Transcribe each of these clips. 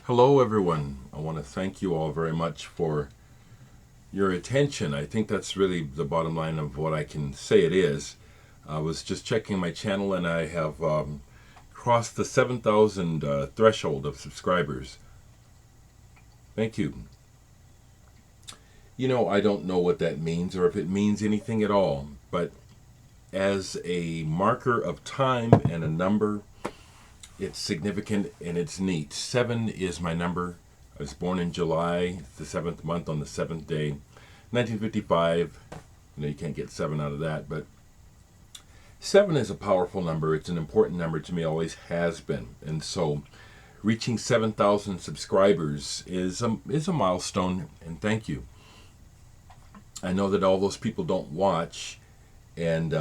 Hello, everyone. I want to thank you all very much for your attention. I think that's really the bottom line of what I can say it is. I was just checking my channel and I have crossed the 7,000 threshold of subscribers. Thank you. I don't know what that means or if it means anything at all, but as a marker of time and a number, it's significant and it's neat. 7 is my number. I was born in July, the 7th month on the 7th day, 1955. You can't get 7 out of that, but 7 is a powerful number. It's an important number to me, always has been. And so reaching 7,000 subscribers is a milestone, and thank you. I know that all those people don't watch, and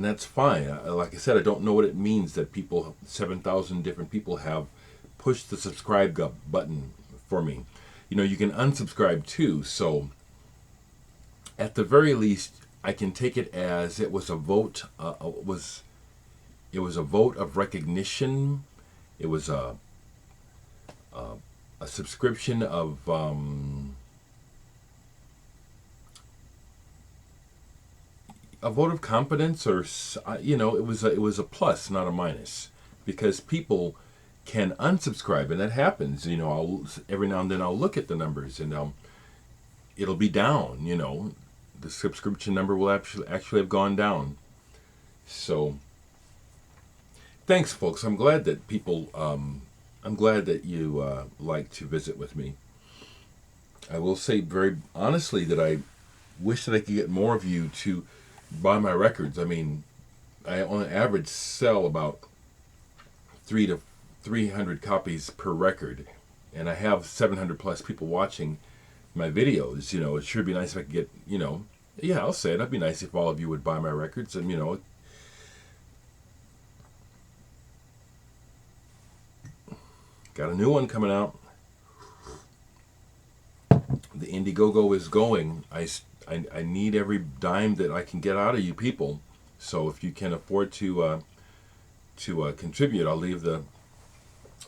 that's fine. Like I said, I don't know what it means that 7,000 different people have pushed the subscribe button for me. You can unsubscribe too, so at the very least, I can take it as it was a vote. It was a vote of recognition. It was a subscription of a vote of confidence, or it was a plus, not a minus, because people can unsubscribe, and that happens. Every now and then I'll look at the numbers, and it'll be down. The subscription number will actually have gone down. So, thanks, folks. I'm glad that people. I'm glad that you like to visit with me. I will say very honestly that I wish that I could get more of you to buy my records. I mean, I on average sell about 300 copies per record, and I have 700 plus people watching my videos. It sure be nice if I could get, yeah, I'll say it. It'd be nice if all of you would buy my records, and got a new one coming out. The Indiegogo is going. I need every dime that I can get out of you people. So if you can afford to contribute, I'll leave the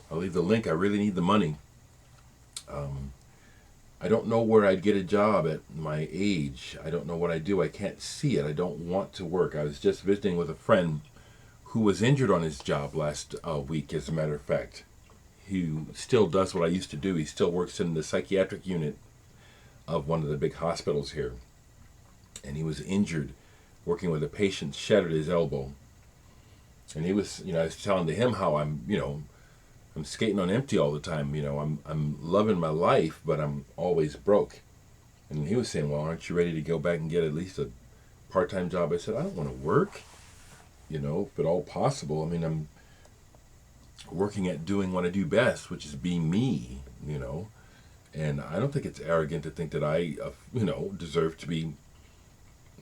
link. I really need the money. I don't know where I'd get a job at my age. I don't know what I do. I can't see it. I don't want to work. I was just visiting with a friend who was injured on his job last week, as a matter of fact. He still does what I used to do. He still works in the psychiatric unit of one of the big hospitals here. And he was injured working with a patient, shattered his elbow. And he was, I was telling to him how I'm skating on empty all the time. I'm loving my life, but I'm always broke. And he was saying, well, aren't you ready to go back and get at least a part-time job? I said, I don't want to work, if at all possible. I mean, I'm working at doing what I do best, which is being me, And I don't think it's arrogant to think that I, deserve to be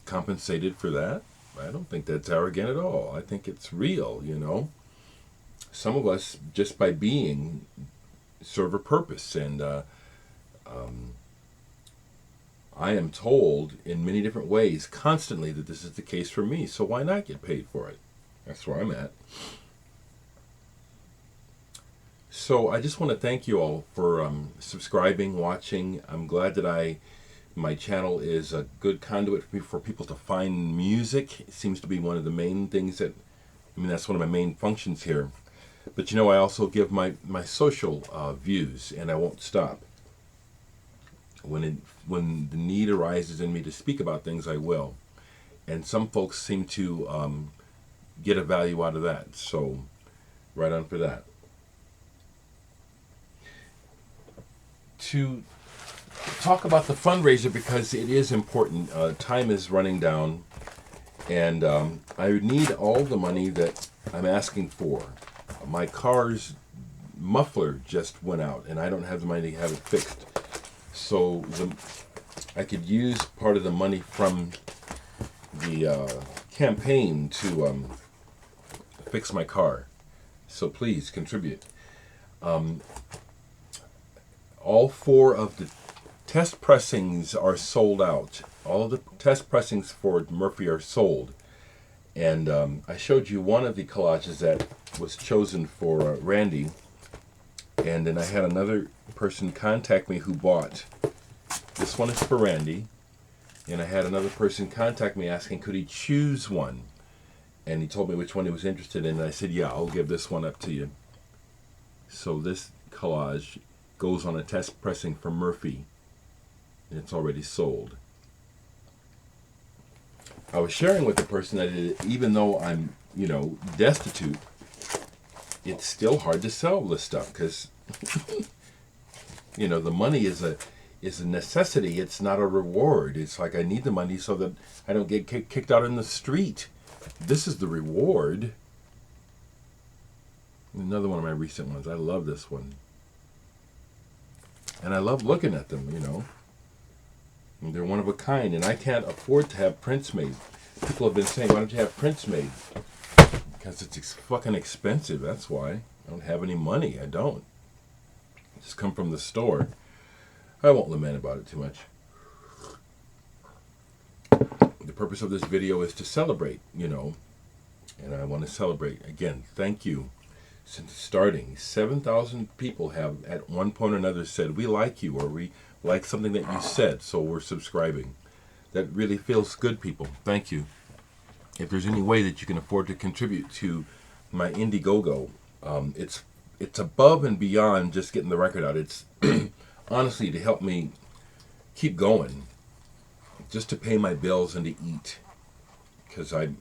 compensated for that. I don't think that's arrogant at all. I think it's real, Some of us, just by being, serve a purpose. And I am told in many different ways constantly that this is the case for me. So why not get paid for it? That's where I'm at. So I just want to thank you all for subscribing, watching. I'm glad that my channel is a good conduit for people to find music. It seems to be one of the main things that's one of my main functions here. But I also give my social views, and I won't stop. When the need arises in me to speak about things, I will. And some folks seem to get a value out of that. So right on for that. To talk about the fundraiser, because it is important. Time is running down, and I need all the money that I'm asking for. My car's muffler just went out, and I don't have the money to have it fixed. So I could use part of the money from the campaign to fix my car. So please contribute. All 4 of the test pressings are sold out. All of the test pressings for Murphy are sold. And I showed you one of the collages that was chosen for Randy, and then I had another person contact me who bought. This one is for Randy, and I had another person contact me asking could he choose one, and he told me which one he was interested in, and I said, yeah, I'll give this one up to you. So this collage goes on a test pressing for Murphy, and it's already sold. I was sharing with the person that even though I'm, destitute, it's still hard to sell this stuff because, the money is a necessity. It's not a reward. It's like I need the money so that I don't get kicked out in the street. This is the reward. Another one of my recent ones. I love this one. And I love looking at them, And they're one of a kind, and I can't afford to have prints made. People have been saying, why don't you have prints made? Because it's fucking expensive, that's why. I don't have any money, I don't. Just come from the store. I won't lament about it too much. The purpose of this video is to celebrate, and I want to celebrate. Again, thank you. Since starting, 7,000 people have at one point or another said, we like you, or we like something that you said, so we're subscribing. That really feels good, people. Thank you. If there's any way that you can afford to contribute to my Indiegogo, it's above and beyond just getting the record out. It's honestly to help me keep going, just to pay my bills and to eat, because I'm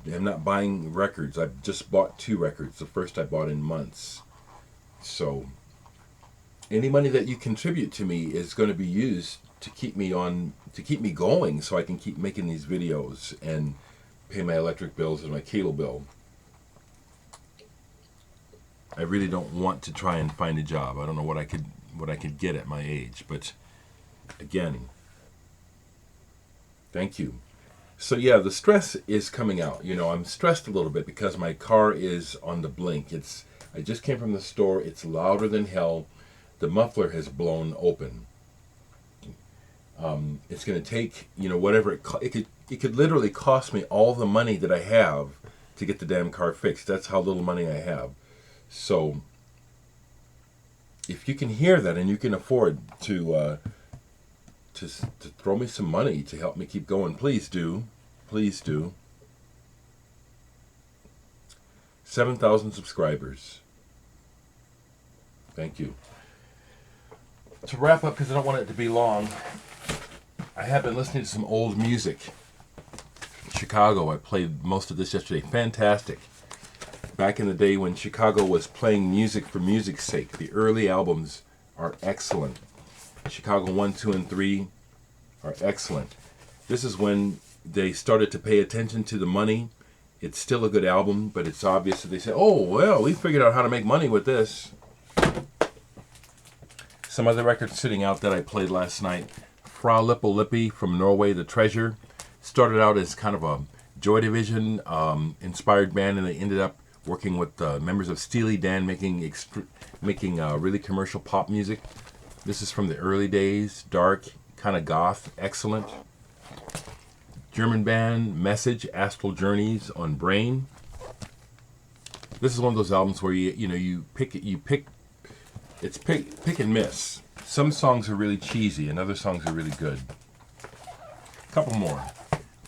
not buying records. I've just bought 2 records. The first I bought in months. So any money that you contribute to me is going to be used to keep me going, so I can keep making these videos and pay my electric bills and my cable bill. I really don't want to try and find a job. I don't know what I could get at my age, but again, thank you. So yeah, the stress is coming out. I'm stressed a little bit because my car is on the blink. I just came from the store. It's louder than hell. The muffler has blown open. It's going to take, whatever it could literally cost me all the money that I have to get the damn car fixed. That's how little money I have. So if you can hear that and you can afford to throw me some money to help me keep going, please do. Please do. 7,000 subscribers. Thank you. To wrap up, because I don't want it to be long, I have been listening to some old music. Chicago, I played most of this yesterday. Fantastic. Back in the day when Chicago was playing music for music's sake, the early albums are excellent. Chicago 1, 2, and 3 are excellent. This is when they started to pay attention to the money. It's still a good album, but it's obvious that they say, oh, well, we figured out how to make money with this. Some other records sitting out that I played last night. Fra Lippo Lippi from Norway, The Treasure. Started out as kind of a Joy Division inspired band, and they ended up working with members of Steely Dan, making really commercial pop music. This is from the early days, dark, kind of goth, excellent. German band, Message, Astral Journeys on Brain. This is one of those albums where you pick and miss. Some songs are really cheesy and other songs are really good. A couple more.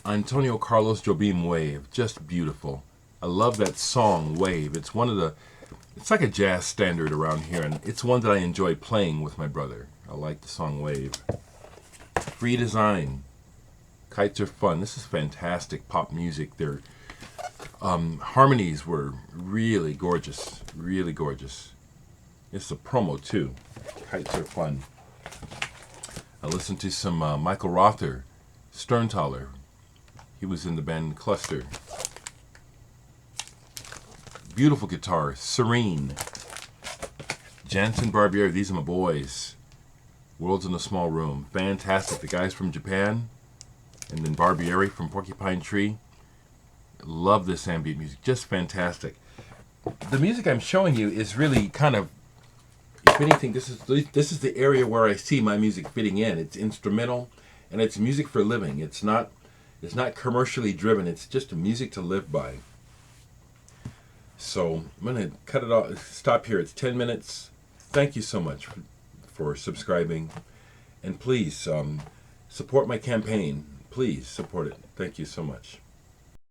Antonio Carlos Jobim, Wave, just beautiful. I love that song, Wave. It's like a jazz standard around here, and it's one that I enjoy playing with my brother. I like the song Wave. Free Design, Kites Are Fun. This is fantastic pop music. Their harmonies were really gorgeous, really gorgeous. It's a promo too. Kites Are Fun. I listened to some Michael Rother, Sterntaler. He was in the band Cluster. Beautiful guitar, Serene. Jansen Barbieri, these are my boys. Worlds in a Small Room, fantastic. The guys from Japan, and then Barbieri from Porcupine Tree. Love this ambient music, just fantastic. The music I'm showing you is really kind of, if anything, this is the area where I see my music fitting in. It's instrumental, and it's music for living. It's not commercially driven. It's just music to live by. So I'm going to cut it off, stop here. It's 10 minutes. Thank you so much for subscribing. And please support my campaign. Please support it. Thank you so much.